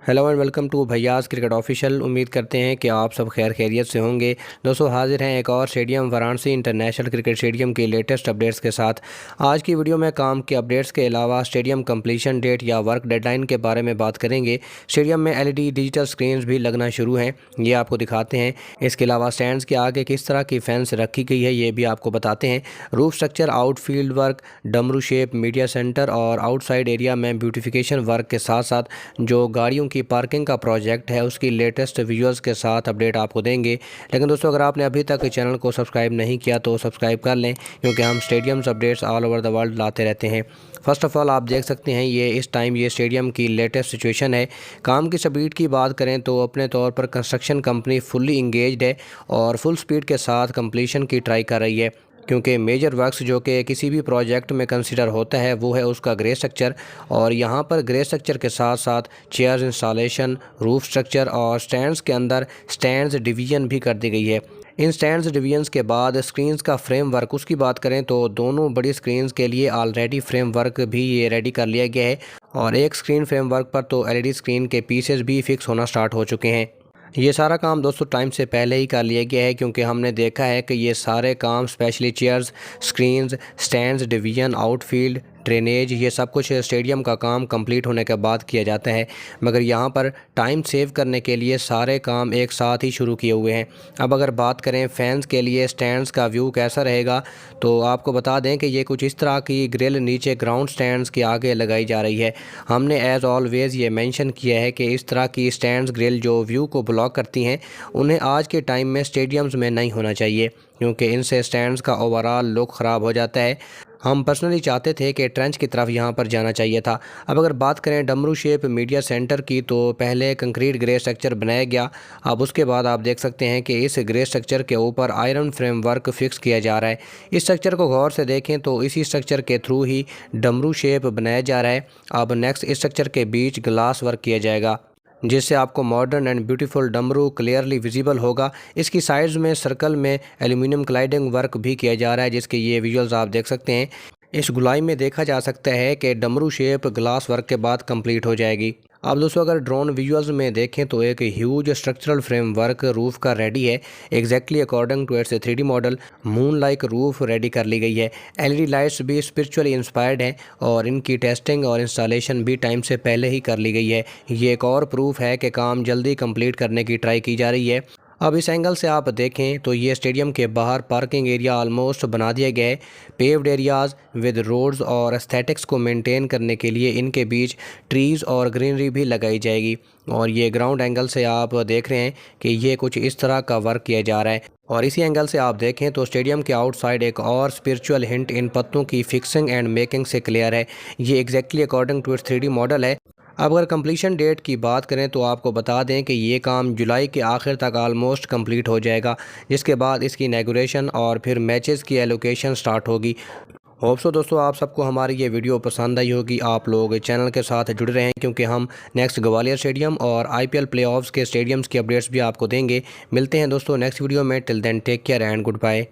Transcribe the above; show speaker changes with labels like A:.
A: Hello and welcome to Bhaiya's cricket official. उम्मीद करते हैं कि आप सब खैर खैरियत से होंगे। दोस्तों हाजिर हैं एक और stadium Varanasi international cricket stadium के लेटेस्ट अपडेट्स के साथ। आज की वीडियो में काम के अपडेट्स के अलावा स्टेडियम कंप्लीशन डेट या वर्क डेडलाइन के बारे में बात करेंगे। स्टेडियम में एलईडी डिजिटल स्क्रीन्स भी लगना शुरू हैं, ये आपको दिखाते हैं। इसके अलावा स्टैंड्स के आगे किस तरह की फैंस रखी गई है ये भी आपको बताते हैं। रूफ स्ट्रक्चर, आउटफील्ड वर्क, डमरू शेप, मीडिया सेंटर और आउटसाइड एरिया में ब्यूटिफिकेशन वर्क के साथ साथ जो गाड़ियों की पार्किंग का प्रोजेक्ट है उसकी लेटेस्ट विजुअल्स के साथ अपडेट आपको देंगे। लेकिन दोस्तों अगर आपने अभी तक चैनल को सब्सक्राइब नहीं किया तो सब्सक्राइब कर लें, क्योंकि हम stadiums updates all over the world लाते रहते हैं। फर्स्ट ऑफ ऑल आप देख सकते हैं ये इस टाइम ये स्टेडियम की लेटेस्ट सिचुएशन है। काम की स्पीड की बात करें तो अपने तौर पर कंस्ट्रक्शन कंपनी फुल्ली इंगेज्ड है और फुल स्पीड के साथ कंप्लीशन की ट्राई कर रही है, क्योंकि मेजर वर्क्स जो कि किसी भी प्रोजेक्ट में कंसीडर होता है वो है उसका ग्रे स्ट्रक्चर। और यहाँ पर ग्रे स्ट्रक्चर के साथ साथ चेयर्स इंस्टॉलेशन, रूफ स्ट्रक्चर और स्टैंड्स के अंदर स्टैंड्स डिवीजन भी कर दी गई है। इन स्टैंड्स डिवीजन्स के बाद स्क्रीन्स का फ्रेम वर्क, उसकी बात करें तो दोनों बड़ी स्क्रीन्स के लिए ऑलरेडी फ्रेम वर्क भी ये रेडी कर लिया गया है और एक स्क्रीन फ्रेम वर्क पर तो एलईडी स्क्रीन के पीसेस भी फिक्स होना स्टार्ट हो चुके हैं। ये सारा काम दोस्तों टाइम से पहले ही कर लिया गया है, क्योंकि हमने देखा है कि ये सारे काम specially chairs, screens, stands division, outfield, drainage, ये सब कुछ स्टेडियम का काम कंप्लीट होने के बाद किया जाता है। मगर यहाँ पर टाइम सेव करने के लिए सारे काम एक साथ ही शुरू किए हुए हैं। अब अगर बात करें फैंस के लिए स्टैंड्स का व्यू कैसा रहेगा, तो आपको बता दें कि ये कुछ इस तरह की ग्रिल नीचे ग्राउंड स्टैंड्स के आगे लगाई जा रही है। हमने एज़ ऑलवेज़ ये मेंशन किया है कि इस तरह की स्टैंड्स ग्रिल जो व्यू को ब्लॉक करती हैं उन्हें आज के टाइम में स्टेडियम्स में नहीं होना चाहिए, क्योंकि इनसे स्टैंड्स का ओवरऑल लुक ख़राब हो जाता है। हम पर्सनली चाहते थे कि ट्रेंच की तरफ यहाँ पर जाना चाहिए था। अब अगर बात करें डमरू शेप मीडिया सेंटर की, तो पहले कंक्रीट ग्रे स्ट्रक्चर बनाया गया। अब उसके बाद आप देख सकते हैं कि इस ग्रे स्ट्रक्चर के ऊपर आयरन फ्रेमवर्क फिक्स किया जा रहा है। इस स्ट्रक्चर को गौर से देखें तो इसी स्ट्रक्चर के थ्रू ही डमरू शेप बनाया जा रहा है। अब नेक्स्ट इस स्ट्रक्चर के बीच ग्लास वर्क किया जाएगा, जिससे आपको मॉडर्न एंड ब्यूटीफुल डमरू क्लियरली विजिबल होगा। इसकी साइड्स में सर्कल में एल्यूमिनियम क्लाइडिंग वर्क भी किया जा रहा है, जिसके ये विजुअल्स आप देख सकते हैं। इस गुलाई में देखा जा सकता है कि डमरू शेप ग्लास वर्क के बाद कंप्लीट हो जाएगी। अब दोस्तों अगर ड्रोन विजुअल्स में देखें तो एक ह्यूज स्ट्रक्चरल फ्रेमवर्क रूफ का रेडी है, exactly according to its 3D model. Moon like roof ready कर ली गई है। एलईडी लाइट्स भी स्पिरिचुअली इंस्पायर्ड हैं और इनकी टेस्टिंग और इंस्टॉलेशन भी टाइम से पहले ही कर ली गई है। ये एक और प्रूफ है कि काम जल्दी कंप्लीट करने की ट्राई की जा रही है। अब इस एंगल से आप देखें तो ये स्टेडियम के बाहर पार्किंग एरिया ऑलमोस्ट बना दिया गया है। पेव्ड एरियाज़ विद रोड्स और एस्थेटिक्स को मेंटेन करने के लिए इनके बीच ट्रीज़ और ग्रीनरी भी लगाई जाएगी। और ये ग्राउंड एंगल से आप देख रहे हैं कि ये कुछ इस तरह का वर्क किया जा रहा है। और इसी एंगल से आप देखें तो स्टेडियम के आउटसाइड एक और स्पिरिचुअल हिंट इन पत्तों की फिक्सिंग एंड मेकिंग से क्लियर है। ये exactly according to its 3D model है। अब अगर कंप्लीशन डेट की बात करें तो आपको बता दें कि ये काम जुलाई के आखिर तक आलमोस्ट कंप्लीट हो जाएगा, जिसके बाद इसकी इनॉग्रेशन और फिर मैचेस की एलोकेशन स्टार्ट होगी। होप सो दोस्तों आप सबको हमारी ये वीडियो पसंद आई होगी। आप लोग चैनल के साथ जुड़े रहें, क्योंकि हम नेक्स्ट ग्वालियर स्टेडियम और IPL प्लेऑफ्स के स्टेडियम्स की अपडेट्स भी आपको देंगे। मिलते हैं दोस्तों नेक्स्ट वीडियो में। Till then take care and good bye.